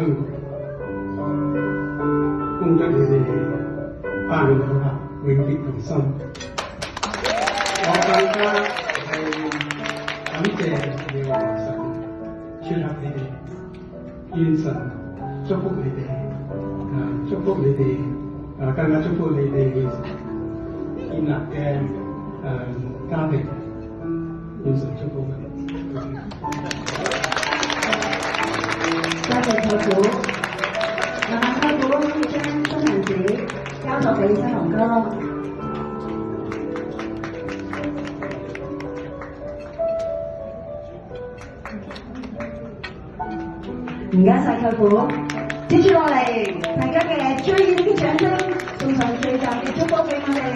生活，供得你哋百年好合，永結同心。我更加係感謝你嘅神，撮合你哋，願神祝福你哋，祝福你哋，更加祝福你哋建立嘅家庭，願神祝福你。多謝舅父，麻煩舅父將新娘子交託俾新郎哥。唔該晒舅父，接住落嚟，大家嘅最熱烈嘅掌聲，送上最讚嘅祝福俾我哋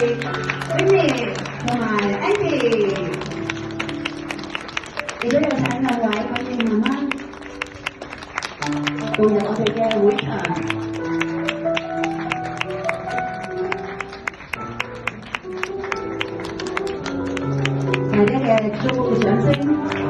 Amy 同埋 Andy， 亦都有請兩位貴姓媽媽步入我哋嘅會場。大家嘅祝福嘅掌聲。